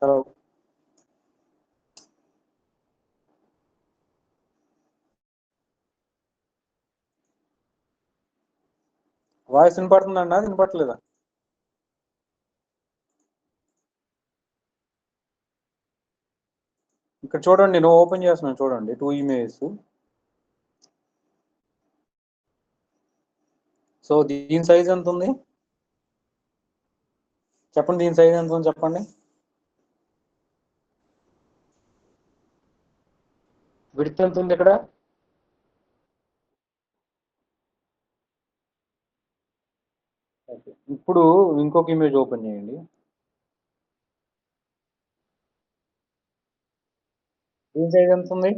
Hello voice వినపడుతుందండి, వినపట్లేదా? ఇక్కడ చూడండి, నేను ఓపెన్ చేస్తున్నాను చూడండి, 2 ఇమేజెస్. సో దీని సైజ్ ఎంత ఉంది చెప్పండి, దీని సైజ్ ఎంత ఉంది చెప్పండి. విడ్త్ ఎంత ఉంది ఇక్కడ? ఇప్పుడు ఇంకొక ఇమేజ్ ఓపెన్ చేయండి. దీని సైజ్ ఎంత ఉంది?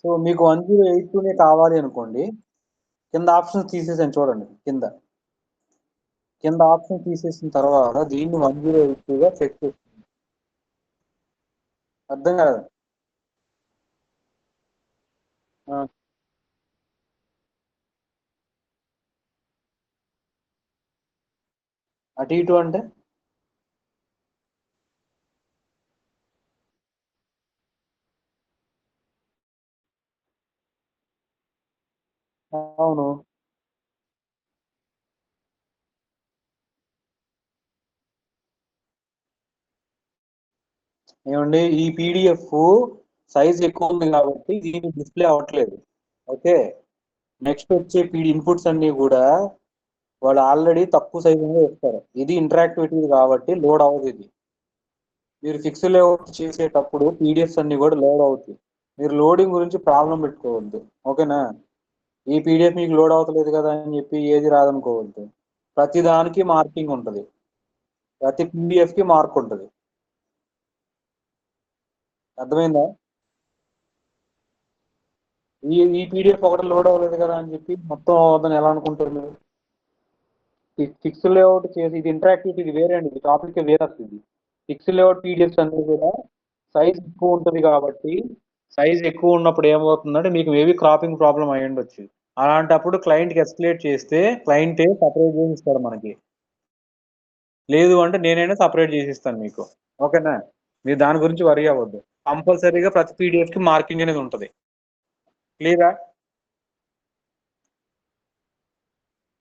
సో మీకు 1082 కావాలి అనుకోండి, కింద ఆప్షన్స్ తీసేసాను చూడండి. కింద ఆప్షన్ తీసేసిన తర్వాత దీన్ని 1082గా సెట్ చేసి. అర్థం కాదు. అటు ఇటు అంటే అవును. ఏమండి, ఈ పీడిఎఫ్ సైజ్ ఎక్కువ ఉంది కాబట్టి దీనికి డిస్ప్లే అవ్వట్లేదు. ఓకే, నెక్స్ట్ వచ్చే ఇన్పుట్స్ అన్ని కూడా వాళ్ళు ఆల్రెడీ తక్కువ సైజులో ఇస్తారు. ఇది ఇంటరాక్టివిటీ కాబట్టి లోడ్ అవ్వదు. ఇది మీరు ఫిక్స్ లేఅవుట్ చేసేటప్పుడు పీడిఎఫ్స్ అన్ని కూడా లోడ్ అవుతాయి. మీరు లోడింగ్ గురించి ప్రాబ్లం పెట్టుకోవద్దు. ఓకేనా? ఈ పీడిఎఫ్ మీకు లోడ్ అవుతలేదు కదా అని చెప్పి ఏది రాదనుకోవద్దు. ప్రతి దానికి మార్కింగ్ ఉంటుంది, ప్రతి పీడిఎఫ్ కి మార్క్ ఉంటుంది. అర్థమైందా? ఈ పీడిఎఫ్ ఒకటి లోడ్ అవ్వలేదు కదా అని చెప్పి మొత్తం అవద్దని ఎలా అనుకుంటారు మీరు? ఫిక్స్ లేఅవుట్ చేసి, ఇది ఇంటరాక్టివిటీ, ఇది వేరే అండి, ఇది టాపిక్ వేరే వస్తుంది. ఫిక్స్ లేఅవుట్ పీడిఎఫ్స్ అన్ని కూడా సైజ్ ఎక్కువ ఉంటుంది కాబట్టి, సైజ్ ఎక్కువ ఉన్నప్పుడు ఏమవుతుందంటే మీకు మేబీ క్రాపింగ్ ప్రాబ్లం అయి ఉండొచ్చు. అలాంటప్పుడు క్లయింట్కి ఎస్కలేట్ చేస్తే క్లయింటే సపరేట్ చేసి ఇస్తాడు మనకి. లేదు అంటే నేనైనా సపరేట్ చేసి ఇస్తాను మీకు. ఓకేనా? మీరు దాని గురించి వరీ అవ్వద్దు. కంపల్సరీగా ప్రతి పీడిఎఫ్ కి మార్కింగ్ అనేది ఉంటుంది. క్లియరా?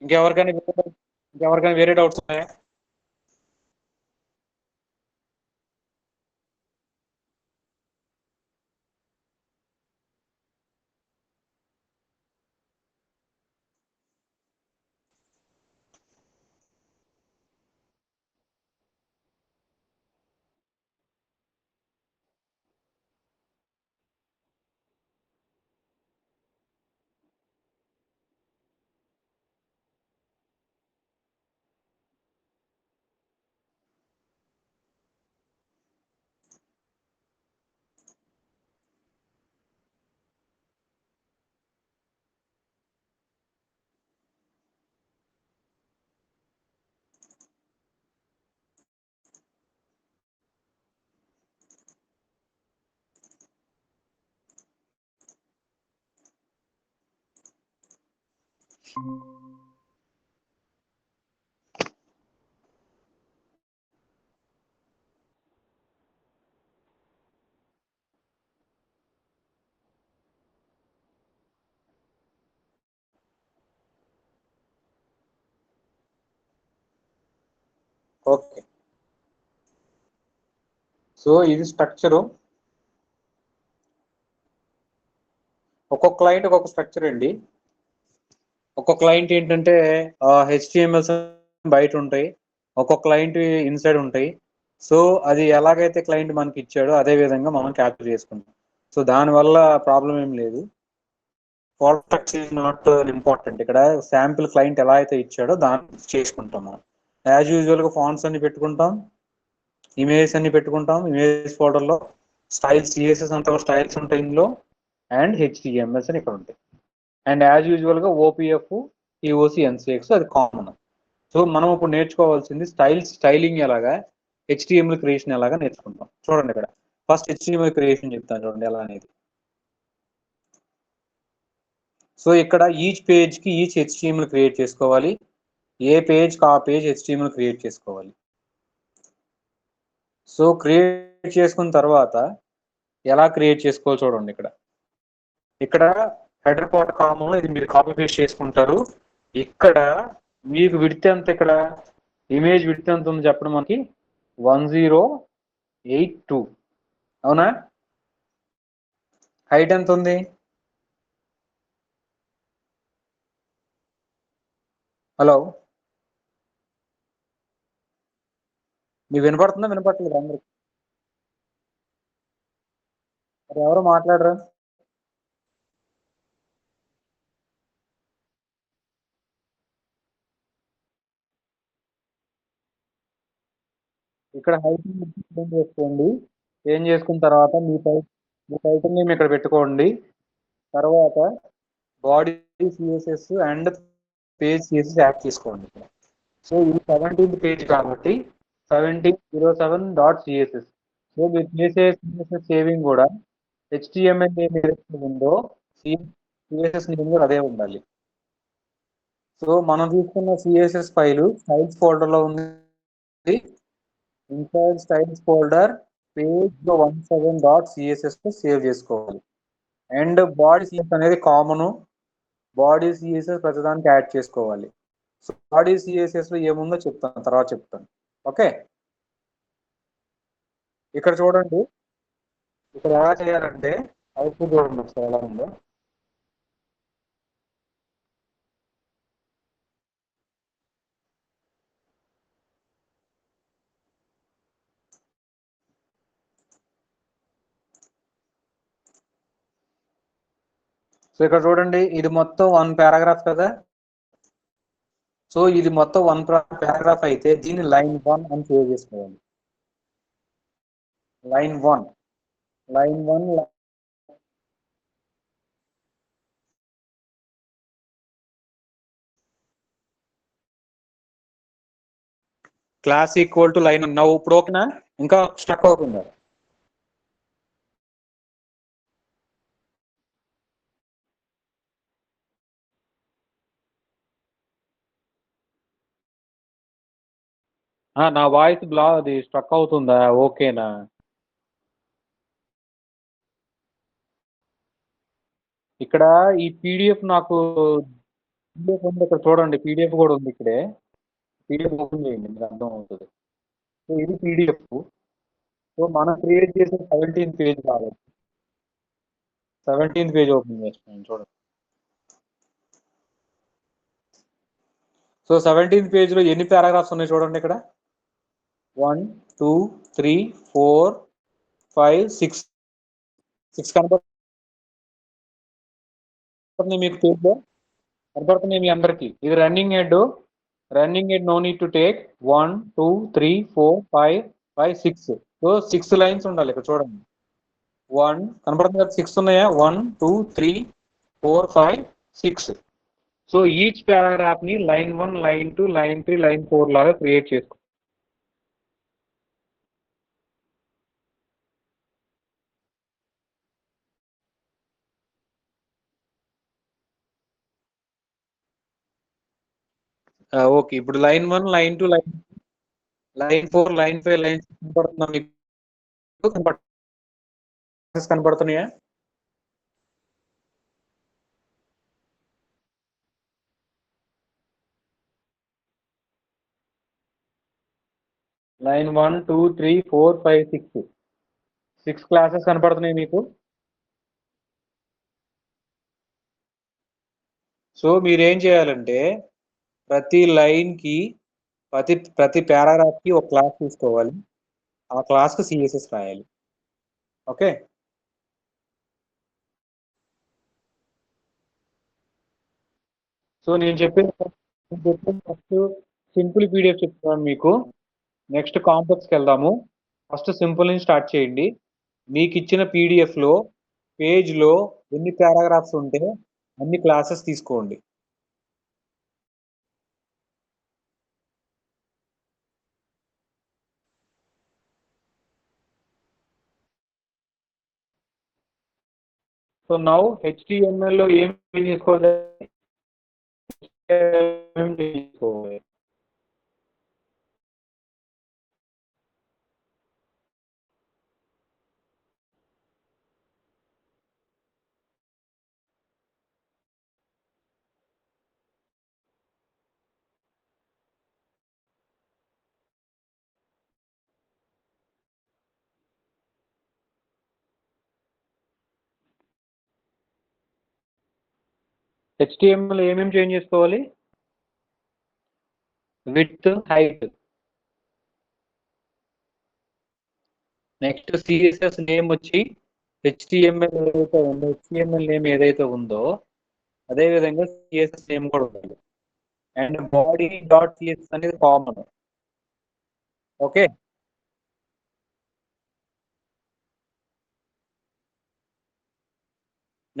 ఇంకెవరికైనా వేరే డౌట్స్ ఉన్నాయా? ఓకే, సో ఇది స్ట్రక్చరు. ఒక్కొక్క క్లయింట్ ఒక్కొక్క స్ట్రక్చర్ అండి. ఒక్కొక్క క్లయింట్ ఏంటంటే హెచ్టిఎంఎల్స్ బయట ఉంటాయి, ఒక్కొక్క క్లయింట్ ఇన్సైడ్ ఉంటాయి. సో అది ఎలాగైతే క్లయింట్ మనకి ఇచ్చాడో అదే విధంగా మనం క్యాప్చర్ చేసుకుంటాం. సో దానివల్ల ప్రాబ్లం ఏం లేదు. Fault structure is not important. ఇక్కడ శాంపిల్ క్లయింట్ ఎలా అయితే ఇచ్చాడో దాన్ని చేసుకుంటాం మనం. యాజ్ యూజువల్గా ఫాంట్స్ అన్ని పెట్టుకుంటాం, ఇమేజెస్ అన్ని పెట్టుకుంటాం. ఇమేజ్ ఫోల్డర్లో స్టైల్స్, సిఎస్ఎస్ అంతా స్టైల్స్ ఉంటాయి ఇందులో, అండ్ హెచ్టిఎంఎల్స్ అని ఇక్కడ ఉంటాయి. అండ్ యాజ్ యూజువల్గా ఓపీఎఫ్, టీఓసి, ఎన్సిఎక్స్ అది కామన్. సో మనం ఇప్పుడు నేర్చుకోవాల్సింది స్టైలింగ్ ఎలాగా, హెచ్టిఎంఎల్ క్రియేషన్ ఎలాగా నేర్చుకుంటాం. చూడండి, ఇక్కడ ఫస్ట్ హెచ్టిఎంఎల్ క్రియేషన్ చెప్తాను చూడండి ఎలా అనేది. సో ఇక్కడ ఈచ్ పేజ్కి ఈచ్ హెచ్టిఎంఎల్ క్రియేట్ చేసుకోవాలి. ఏ పేజ్కి ఆ పేజ్ HTML క్రియేట్ చేసుకోవాలి. సో క్రియేట్ చేసుకున్న తర్వాత ఎలా క్రియేట్ చేసుకోవాలో చూడండి. ఇక్కడ హెడర్ పార్ట్ కామన్, ఇది మీరు కాపీ పేస్ట్ చేసుకుంటారు. ఇక్కడ మీకు విడ్త్ ఎంత, ఇక్కడ ఇమేజ్ విడ్త్ ఎంత ఉంది చెప్పడం, మనకి 1082. అవునా? హైట్ ఎంత ఉంది? హలో, మీకు వినపడుతుందా వినపడట్లేదు? అందరికి ఎవరు మాట్లాడరు? ఇక్కడ హైట్ చేంజ్ చేసుకోండి. చేంజ్ చేసుకున్న తర్వాత మీ టైటిల్ నేమ్ ఇక్కడ పెట్టుకోండి. తర్వాత body CSS and page CSS add చేసుకోండి. సో ఇది 17th పేజ్ కాబట్టి 1707.css. సో మీరు చేసే CSS సేవింగ్ కూడా HTML నేమ్ ఏదైతే ఉందో CSS నేమ్ కూడా అదే ఉండాలి. సో మనం తీసుకున్న CSS ఫైల్ స్టైల్స్ ఫోల్డర్ లో ఉంది. Inside styles folder page 17.css తో సేవ్ చేసుకోవాలి. అండ్ బాడీ CSS అనేది కామన్, బాడీ CSS ప్రతిదానికి యాడ్ చేసుకోవాలి. సో బాడీ CSS లో ఏముందో చెప్తాను, తర్వాత చెప్తాను. ఓకే, ఇక్కడ చూడండి. ఇక్కడ ఎలా చేయాలంటే అవుట్పుట్ చూడండి ఒకసారి ఎలా ఉందో. సో ఇక్కడ చూడండి, ఇది మొత్తం 1 పారాగ్రాఫ్ కదా. సో ఇది మొత్తం 1 పారాగ్రాఫ్ అయితే దీన్ని లైన్ 1 అని సేవ్ చేసుకోవాలి. Line 1 class equal to line. నవ్వు ఇప్పుడు ఓకేనా? ఇంకా స్టక్ అవుతుందా? నా వాయిస్ అది స్ట్రక్ అవుతుందా? ఓకేనా? ఇక్కడ ఈ PDF నాకు PDF ఉంది, ఇక్కడ చూడండి. PDF కూడా ఉంది ఇక్కడే. PDF ఓపెన్ చేయండి, మీకు అర్థం అవుతుంది. సో ఇది PDF. సో మనం క్రియేట్ చేసే 17th పేజ్ కాబట్టి 17th పేజ్ ఓపెన్ చేస్తున్నాను చూడండి. సో 17th పేజ్ లో ఎన్ని పారాగ్రాఫ్స్ ఉన్నాయి చూడండి. ఇక్కడ 1 2 3 4 5 6 కనబడుతుంది మీకు పేజ్ లో, కనబడుతున్నాయి మీ అందరికి. ఇది running head. No need to take 1 2 3 4 5 5 6. So 6 lines ఉండాలి. ఇక్కడ చూడండి, 1 కనబడుతుంది కదా, 6 ఉన్నాయా? 1 2 3 4 5 6. సో ఈచ్ పారాగ్రాఫ్ ని లైన్ 1 లైన్ 2 లైన్ 3 లైన్ 4 లాగా క్రియేట్ చేసుకో. ఓకే, ఇప్పుడు line 1 line 2 line 4 line 5 line 6 కనబడుతుందా మీకు? కనబడుతున్నాయా? లైన్ 1 2 3 4 5 6 6 క్లాసెస్ కనబడుతున్నాయి మీకు. సో మీరు ఏం చేయాలంటే ప్రతి లైన్ కి ప్రతి పారాగ్రాఫ్ కి ఒక క్లాస్ తీసుకోవాలి. ఆ క్లాస్ కి CSS రాయాలి. ఓకే, సో నేను చెప్పిన ఫస్ట్ సింపుల్ PDF చెప్తాను మీకు. నెక్స్ట్ కాంప్లెక్స్కి వెళ్దాము. ఫస్ట్ సింపుల్ నుంచి స్టార్ట్ చేయండి. మీకు ఇచ్చిన PDF లో పేజ్ లో ఎన్ని పారాగ్రాఫ్స్ ఉంటే అన్ని క్లాసెస్ తీసుకోండి. సో నౌ HTML లో ఏం చేసుకోవాలి? హెచ్టిఎంఎల్ ఏమేమి చేంజ్ చేసుకోవాలి? Width, height. Next CSS name వచ్చి హెచ్టిఎంఎల్ ఏదైతే ఉందో హెచ్టిఎంఎల్ నేమ్ ఏదైతే ఉందో అదే విధంగా సిఎస్ఎస్ నేమ్ కూడా ఉండాలి. అండ్ బాడీ డాట్ సిఎస్ఎస్ అనేది common. Okay,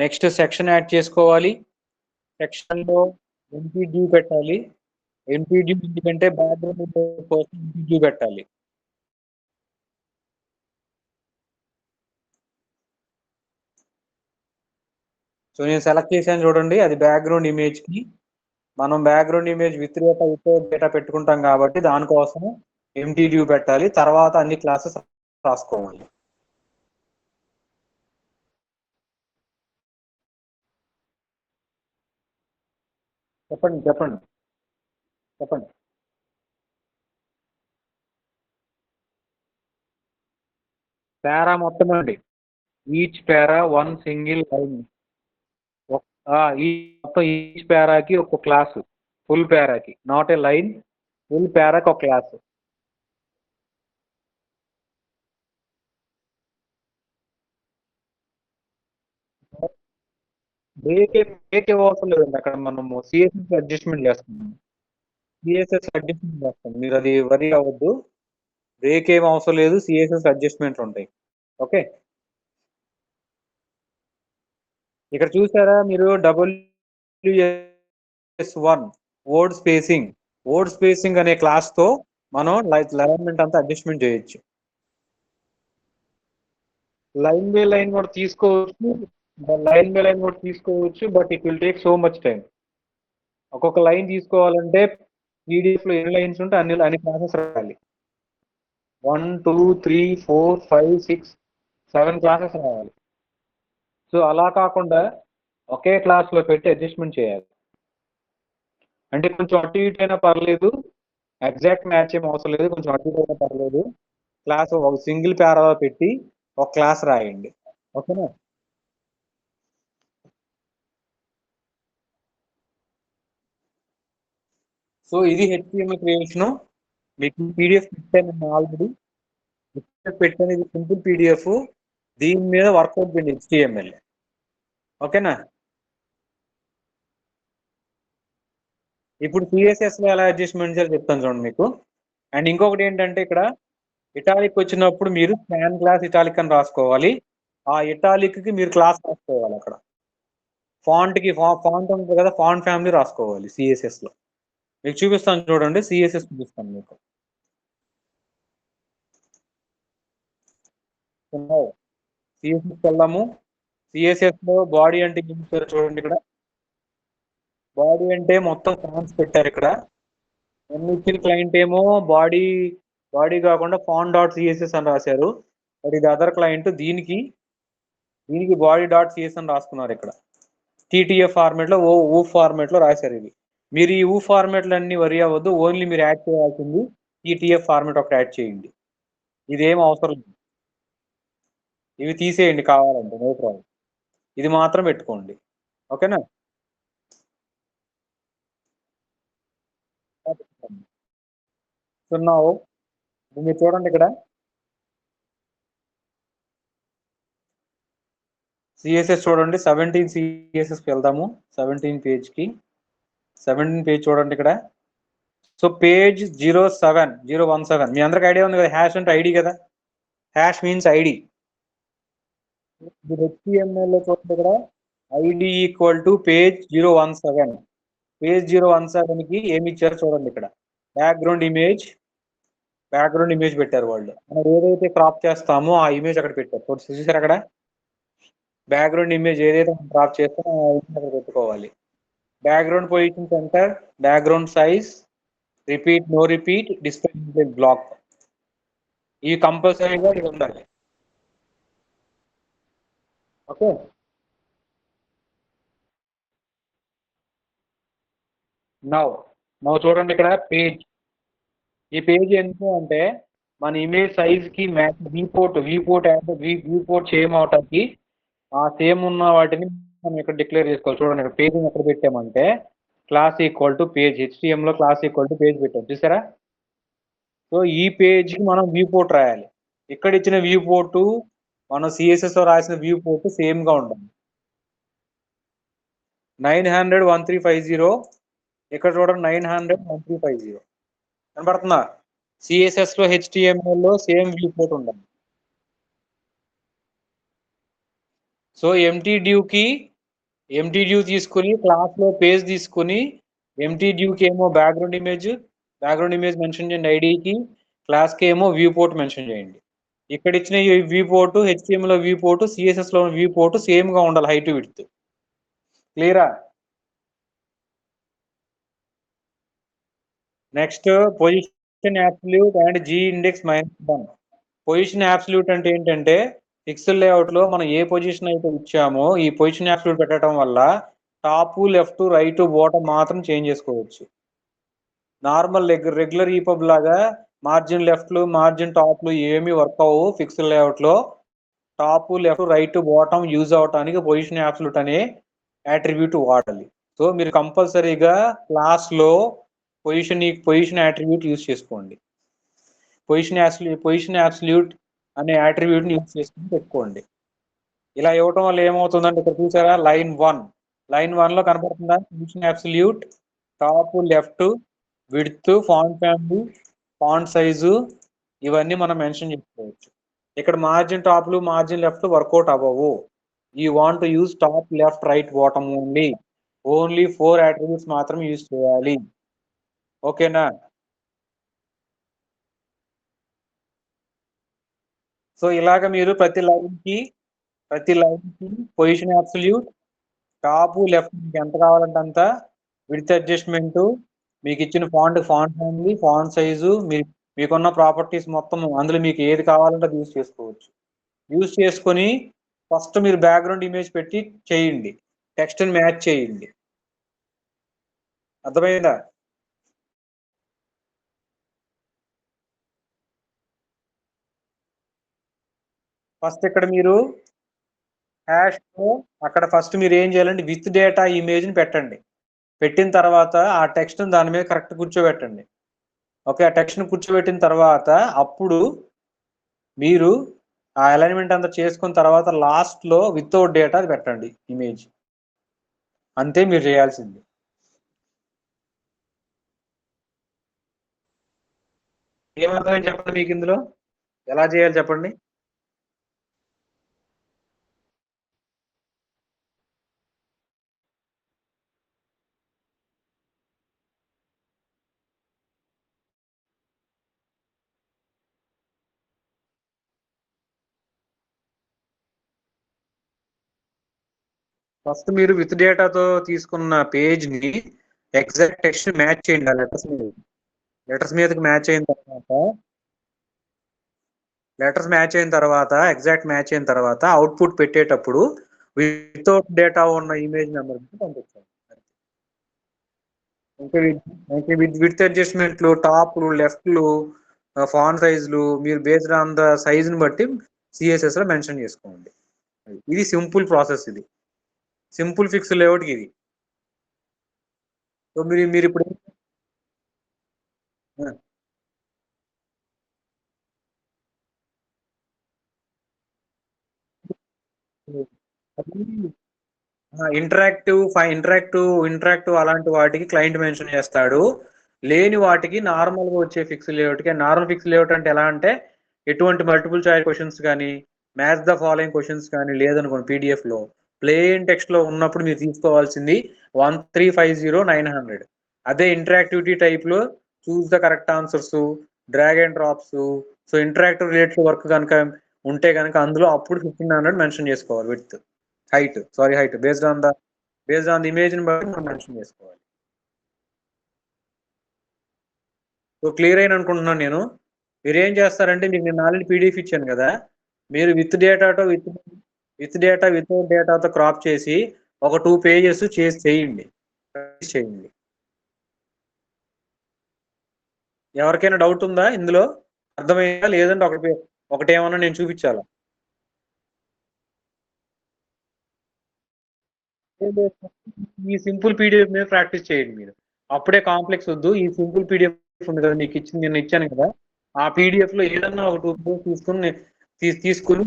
next section add చేసుకోవాలి. సెక్షన్ లో ఎంపీ పెట్టాలి. ఎంపీ ఎందుకంటే బ్యాక్గ్రౌండ్ కోసం ఎంపీ పెట్టాలి. సో నేను సెలెక్ట్ చేశాను చూడండి, అది బ్యాక్గ్రౌండ్ ఇమేజ్ కి. మనం బ్యాక్గ్రౌండ్ ఇమేజ్ వితౌట్ డేటా పెట్టుకుంటాం కాబట్టి దానికోసం ఎంటీ డ్యూ పెట్టాలి. తర్వాత అన్ని క్లాసెస్ రాసుకోవాలి. చెప్పండి చెప్పండి చెప్పండి. పారా మొత్తం అండి, each para one single line. ఈ మొత్తం ఈచ్ పారాకి ఒక క్లాస్, ఫుల్ పారాకి, నాట్ ఏ లైన్, ఫుల్ పారాకి ఒక క్లాస్. బ్రేక్ అవసరం లేదండి, అక్కడ మనము సిఎస్ఎస్ అడ్జస్ట్మెంట్ చేస్తున్నాము. సిఎస్ఎస్ అడ్జస్ట్మెంట్ చేస్తాం, మీరు అది వరీ అవ్వద్దు. బ్రేక్ ఏం అవసరం లేదు, సిఎస్ఎస్ అడ్జస్ట్మెంట్ ఉంటాయి. ఓకే, ఇక్కడ చూసారా మీరు WS1 వర్డ్ స్పేసింగ్ అనే క్లాస్ తో మనం అలైన్మెంట్ అంతా అడ్జస్ట్మెంట్ చేయొచ్చు. లైన్ బై లైన్ కూడా తీసుకోవచ్చు, but it will take so much time. ఒక్కొక్క లైన్ తీసుకోవాలంటే పీడిఎఫ్ లో ఎన్ని లైన్స్ ఉంటే అన్ని క్లాసెస్ రాయాలి. 1 2 3 4 5 6 7 క్లాసెస్ రాయాలి. సో అలా కాకుండా ఒకే క్లాస్ లో పెట్టి అడ్జస్ట్మెంట్ చేయాలి. అంటే కొంచెం అటు ఇటు అయినా పర్లేదు, ఎగ్జాక్ట్ మ్యాచ్ ఏం అవసరం లేదు, కొంచెం అటు ఇటు అయినా పర్లేదు. క్లాస్ ఒక సింగిల్ పారాలో పెట్టి ఒక క్లాస్ రాయండి. ఓకేనా? సో ఇది హెచ్టిఎంఎల్ క్రియేషన్. మీకు పీడిఎఫ్ పెట్టాను ఆల్రెడీ. పెట్టాను, ఇది సింపుల్ పీడిఎఫ్. దీని మీద వర్కౌట్ చేయండి హెచ్టిఎంఎల్. ఓకేనా? ఇప్పుడు సిఎస్ఎస్ లో ఎలా అడ్జస్ట్మెంట్ చేయాలో చెప్తాను చూడండి మీకు. అండ్ ఇంకొకటి ఏంటంటే ఇక్కడ ఇటాలిక్ వచ్చినప్పుడు మీరు స్కాన్ క్లాస్ ఇటాలిక్ అని రాసుకోవాలి. ఆ ఇటాలిక్ కి మీరు క్లాస్ రాసుకోవాలి. అక్కడ ఫాంట్ కి ఫాంట్ ఉంటుంది కదా, ఫాంట్ ఫ్యామిలీ రాసుకోవాలి సిఎస్ఎస్ లో. మీకు చూపిస్తాను చూడండి, సిఎస్ఎస్ చూపిస్తాను మీకు. సిఎస్ఎస్ వెళ్దాము. సిఎస్ఎస్ లో బాడీ అంటే ఏం చూడండి. ఇక్కడ బాడీ అంటే మొత్తం ఫాంట్స్ పెట్టారు. ఇక్కడ ఇచ్చిన క్లయింట్ ఏమో బాడీ కాకుండా ఫాంట్ డాట్ సిఎస్ఎస్ అని రాశారు. బట్ ఇది అదర్ క్లయింట్, దీనికి బాడీ డాట్ సిఎస్ అని రాసుకున్నారు. ఇక్కడ టీటీఎఫ్ ఫార్మేట్ లో ఊ ఫార్మేట్ లో రాశారు. ఇది మీరు ఈ ఊ ఫార్మేట్లు అన్ని వరి అవ్వద్దు, ఓన్లీ మీరు యాడ్ చేయాల్సింది టీటీఎఫ్ ఫార్మేట్ ఒకటి యాడ్ చేయండి. ఇదేం అవసరం లేదు, ఇవి తీసేయండి కావాలంటే, నో ప్రాబ్లం. ఇది మాత్రం పెట్టుకోండి. ఓకేనా? సున్నావు మీరు చూడండి. ఇక్కడ సిఎస్ఎస్ చూడండి, 17 సిఎస్ఎస్కి వెళ్దాము. 17 పేజ్కి, 17 పేజ్ చూడండి ఇక్కడ. సో పేజ్ 07017, మీ అందరికి ఐడియా ఉంది కదా, హ్యాష్ అంటే ఐడి కదా, హ్యాష్ మీన్స్ ఐడి. హెచ్టిఎంఎల్ లో చూడండి, ఇక్కడ ID equal to page 017. Page 017 కి ఏమి ఇచ్చారో చూడండి. ఇక్కడ బ్యాక్గ్రౌండ్ ఇమేజ్ పెట్టారు వాళ్ళు. మనం ఏదైతే క్రాప్ చేస్తామో ఆ ఇమేజ్ అక్కడ పెట్టారు. చూసారు అక్కడ బ్యాక్గ్రౌండ్ ఇమేజ్ ఏదైతే మనం క్రాప్ చేస్తామో ఆ ఇమేజ్ అక్కడ పెట్టుకోవాలి. Background position centre, background size, repeat no repeat, display black, ఇవి కంపల్సరీగా ఇది ఉండాలి. ఓకే, నౌ చూడండి. ఇక్కడ పేజ్, ఈ పేజ్ ఎందుకు అంటే మన ఇమేజ్ సైజ్ కి మ్యాచ్, వ్యూ పోర్ట్ సేమ్ అవటానికి ఆ సేమ్ ఉన్న వాటిని మనం ఇక్కడ డిక్లేర్ చేసుకోవాలి. చూడండి ఇక్కడ పేజింగ్ ఎక్కడ పెట్టామంటే class equal to page, HTML లో క్లాస్ ఈక్వల్ టు పేజ్ పెట్టాం చూసారా. సో ఈ పేజ్కి మనం వ్యూ పోర్ట్ రాయాలి. ఇక్కడ ఇచ్చిన వ్యూ పోర్టు మనం CSS లో రాసిన వ్యూ పోర్ట్ సేమ్ గా ఉండాలి. 900 1350 ఇక్కడ చూడండి 900 1350 కనబడుతుందా. CSS లో HTML లో సేమ్ వ్యూ పోర్ట్ ఉండాలి. సో ఎంటీ డ్యూ తీసుకుని క్లాస్ లో పేజ్ తీసుకుని ఎంటీ డ్యూకి ఏమో బ్యాక్గ్రౌండ్ ఇమేజ్ మెన్షన్ చేయండి ఐడికి, క్లాస్ కి ఏమో వ్యూ పోర్ట్ మెన్షన్ చేయండి. ఇక్కడ ఇచ్చిన ఈ వ్యూ పోర్ట్ HTML లో వ్యూ పోర్ట్, CSS లో వ్యూ పోర్ట్ సేమ్ గా ఉండాలి హైట్ విడ్త్. క్లియరా. Next position absolute and G index -1. Position absolute అంటే ఏంటంటే పిక్సెల్ లేఅవుట్ లో మనం ఏ పొజిషన్ అయితే ఇచ్చామో ఈ పొజిషన్ యాబ్సల్యూట్ పెట్టడం వల్ల టాప్, లెఫ్ట్, రైట్, బాటమ్ మాత్రం చేంజ్ చేసుకోవచ్చు. నార్మల్ రెగ్యులర్ ఈపబ్ లాగా మార్జిన్ లెఫ్ట్లు, మార్జిన్ టాప్లు ఏమీ వర్క్ అవ్వవు పిక్సెల్ లేఅవుట్ లో. Top, left, right, bottom use అవటానికి పొజిషన్ యాబ్సల్యూట్ అనే యాట్రిబ్యూట్ వాడాలి. సో మీరు కంపల్సరీగా క్లాస్ లో పొజిషన్ యాట్రిబ్యూట్ యూజ్ చేసుకోండి. పొజిషన్ యాబ్సల్యూట్ అనే యాట్రిబ్యూట్ ని యూజ్ చేసుకుని పెట్టుకోండి. ఇలా ఇవ్వటం వల్ల ఏమవుతుందంటే ఇక్కడ చూసారా లైన్ 1 లో కనపడుతుందా position absolute, top, left, width, font family, font size ఇవన్నీ మనం మెన్షన్ చేసుకోవచ్చు. ఇక్కడ మార్జిన్ టాప్లు, మార్జిన్ లెఫ్ట్ వర్కౌట్ అవ్వవు. You want to use top, left, right, bottom only 4 attributes మాత్రం యూజ్ చేయాలి. ఓకేనా. సో ఇలాగ మీరు ప్రతి లైన్ కి పొజిషన్ యాబ్సల్యూట్, టాప్, లెఫ్ట్ మీకు ఎంత కావాలంటే అంత, విడ్త్ అడ్జస్ట్మెంట్, మీకు ఇచ్చిన ఫాంట్ ఫ్యామిలీ, ఫాంట్ సైజు, మీకున్న ప్రాపర్టీస్ మొత్తం అందులో మీకు ఏది కావాలంటే అది యూజ్ చేసుకోవచ్చు. యూజ్ చేసుకొని ఫస్ట్ మీరు బ్యాక్గ్రౌండ్ ఇమేజ్ పెట్టి చేయండి, టెక్స్ట్ ని మ్యాచ్ చేయండి. అర్థమైందా. ఫస్ట్ ఇక్కడ మీరు హ్యాష్ అక్కడ ఫస్ట్ మీరు ఏం చేయాలంటే విత్ డేటా ఇమేజ్ ని పెట్టండి. పెట్టిన తర్వాత ఆ టెక్స్ట్ దాని మీద కరెక్ట్ కూర్చోబెట్టండి. ఓకే. ఆ టెక్స్ట్ ని కూర్చోబెట్టిన తర్వాత అప్పుడు మీరు ఆ అలైన్మెంట్ అంతా చేసుకున్న తర్వాత లాస్ట్ లో వితౌట్ డేటా పెట్టండి ఇమేజ్. అంతే మీరు చేయాల్సింది. ఏమర్థమైంది చెప్పండి మీకు ఇందులో, ఎలా చేయాలి చెప్పండి. ఫస్ట్ మీరు విత్ డేటాతో తీసుకున్న పేజ్ ని ఎగ్జాక్ట్ టెక్స్ట్ మ్యాచ్ చేయండి ఆ లెటర్స్ మీదకి మ్యాచ్ అయిన తర్వాత ఎగ్జాక్ట్ మ్యాచ్ అయిన తర్వాత అవుట్పుట్ పెట్టేటప్పుడు వితౌట్ డేటా ఉన్న ఇమేజ్ నెంబర్ పంపించాలి. ఇంకా విత్ అడ్జస్ట్మెంట్లు, టాప్లు, లెఫ్ట్లు, ఫాంట్ సైజులు మీరు బేస్డ్ ఆన్ ద సైజుని బట్టి CSS లో మెన్షన్ చేసుకోండి. ఇది సింపుల్ ప్రాసెస్, ఇది సింపుల్ ఫిక్స్ లేఅవుట్ ఇది. సో మీరు ఇప్పుడు ఇంటరాక్టివ్ అలాంటి వాటికి క్లయింట్ మెన్షన్ చేస్తాడు. లేని వాటికి నార్మల్ గా వచ్చే ఫిక్స్ లేఅవుట్ కి, నార్మల్ ఫిక్స్ లేఅవుట్ అంటే ఎలా అంటే ఎటువంటి మల్టిపుల్ చాయిస్ క్వశ్చన్స్ కానీ, మ్యాచ్ ద ఫాలోయింగ్ క్వశ్చన్స్ కానీ లేదనుకోండి PDF లో ప్లెయిన్ టెక్స్ట్ లో ఉన్నప్పుడు మీరు తీసుకోవాల్సింది 1350 900. అదే ఇంటరాక్టివిటీ టైప్ లో choose the correct answers, drag and drops, so interactive related work కనుక ఉంటే కనుక అందులో అప్పుడు 1500 మెన్షన్ చేసుకోవాలి. With height based on the image ని బట్టి మనం మెన్షన్ చేసుకోవాలి. సో క్లియర్ అయిన అనుకుంటున్నాను నేను. మీరు ఏం చేస్తారంటే మీకు నేను ఆల్రెడీ PDF ఇచ్చాను కదా, మీరు విత్ వితౌట్ డేటాతో క్రాప్ చేసి ఒక 2 pages చేయండి. ఎవరికైనా డౌట్ ఉందా ఇందులో, అర్థమైందా లేదంటే ఒకటి ఏమన్నా నేను చూపించాలా. ఈ సింపుల్ పీడిఎఫ్ మీద ప్రాక్టీస్ చేయండి మీరు. అప్పుడే కాంప్లెక్స్ వద్దు. ఈ సింపుల్ పీడిఎఫ్ ఉంది కదా మీకు ఇచ్చింది, నిన్న ఇచ్చాను కదా, ఆ పీడిఎఫ్ లో ఏదన్నా ఒక 2 పేజెస్ తీసుకుని తీసుకుని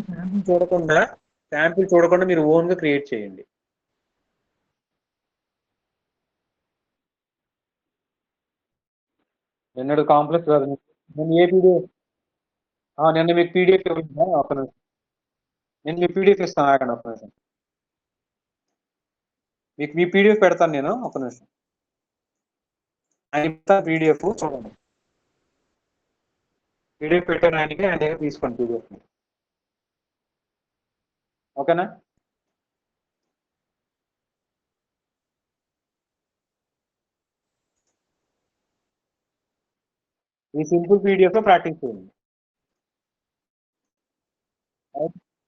శాంపిల్ చూడకుండా మీరు ఓన్ గా క్రియేట్ చేయండి. నిన్నడు కాంప్లెక్స్ కాదు, నేను ఏ పీడిఎఫ్ నిన్న మీకు పీడిఎఫ్ ఇవ్వలేదా? ఒక నిమిషం, నేను మీ పీడిఎఫ్ ఇస్తాను, ఆగండి ఒక నిమిషం. మీకు మీ పీడిఎఫ్ పెడతాను నేను, ఒక నిమిషం. ఆయన పీడిఎఫ్ చూడండి, పీడిఎఫ్ పెట్టాను ఆయనకి, ఆయన దగ్గర తీసుకోండి పీడిఎఫ్. ఓకేనా? ఈ సింపుల్ పీడిఎఫ్ లో ప్రాక్టీస్ చేయండి.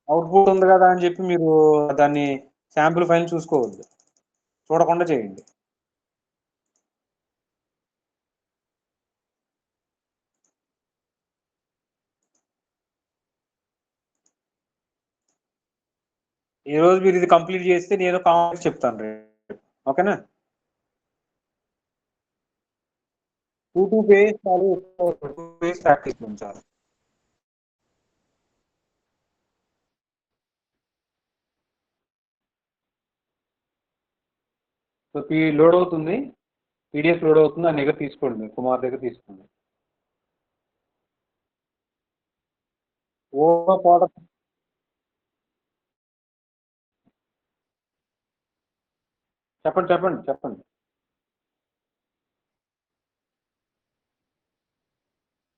అవుట్పుట్ ఉంది కదా అని చెప్పి మీరు దాన్ని శాంపుల్ ఫైల్ చూసుకోవద్దు, చూడకుండా చేయండి. ఈ రోజు మీరు ఇది కంప్లీట్ చేస్తే నేను కాంప్లెక్స్ చెప్తాను రేపు. ఓకేనా? 2 పేజ్ చాలు, 2 పేజ్ ప్రాక్టీస్ ఉంచాలి. సో లోడ్ అవుతుంది, పీడిఎఫ్ లోడ్ అవుతుంది, ఆ దగ్గర తీసుకోండి, కుమార్ దగ్గర తీసుకోండి. ఓ ప్రోడక్ట్ చెప్పండి చెప్పండి చెప్పండి.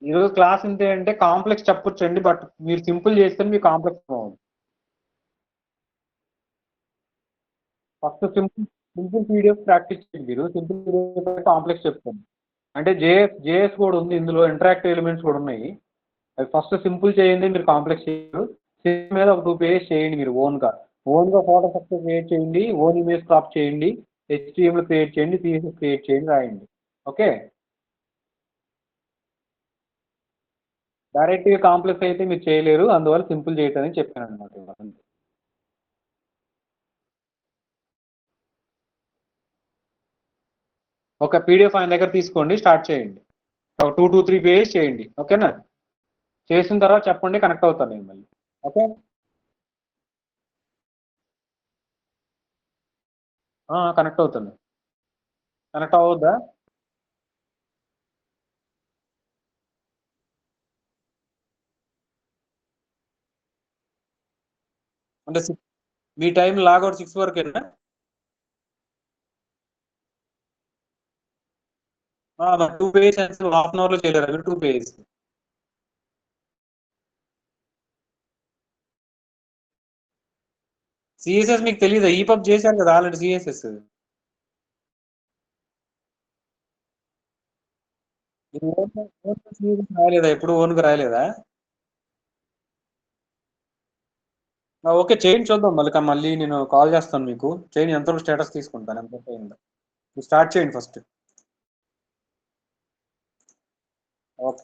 ఈరోజు క్లాస్ ఏంటి అంటే కాంప్లెక్స్ చెప్పొచ్చండి, బట్ మీరు సింపుల్ చేస్తే మీ కాంప్లెక్స్ బాగుంది. ఫస్ట్ సింపుల్ పీడిఎఫ్ ప్రాక్టీస్ చేయండి. మీరు సింపుల్ పీడిఎఫ్ కాంప్లెక్స్ చెప్తాను. అంటే జేఎస్ కూడా ఉంది ఇందులో, ఇంటరాక్టివ్ ఎలిమెంట్స్ కూడా ఉన్నాయి. అది ఫస్ట్ సింపుల్ చేయండి, మీరు కాంప్లెక్స్ చేయరు. సిస్టమ్ మీద ఒక 2 పేజెస్ చేయండి మీరు ఓన్గా. ఓన్గా ఫోటో స్ట్రక్చర్ క్రియేట్ చేయండి, ఓన్ ఇమేజ్ క్రాప్ చేయండి, హెచ్టిఎంఎల్ క్రియేట్ చేయండి, సిఎస్ఎస్ క్రియేట్ చేయండి, రాయండి. ఓకే? డైరెక్ట్గా కాంప్లెక్స్ అయితే మీరు చేయలేరు, అందువల్ల సింపుల్ చేయటని చెప్పాను అనమాట. ఒక పీడిఎఫ్ ఆయన దగ్గర తీసుకోండి, స్టార్ట్ చేయండి. 2 to 3 పేజెస్ చేయండి. ఓకేనా? చేసిన తర్వాత చెప్పండి, కనెక్ట్ అవుతాను నేను మళ్ళీ. ఓకే? కనెక్ట్ అవుతుంది. కనెక్ట్ అవ్వద్దా? అంటే మీ టైం లాగౌట్ 6 వరకేనా? 2 పేజెస్ హాఫ్ అన్ అవర్ లో చేయలేరు, 2 పేజెస్. సిఎస్ఎస్ మీకు తెలియదా? ఈపబ్ చేశారు కదా ఆల్రెడీ సిఎస్ఎస్. రాయలేదా? ఎప్పుడు ఓన్గా రాయలేదా? ఓకే, చేయండి, చూద్దాం. మళ్ళీ నేను కాల్ చేస్తాను మీకు. చేయండి, ఎంతవరకు స్టేటస్ తీసుకుంటాను, ఎంత అయిందో. స్టార్ట్ చేయండి ఫస్ట్. ఓకే.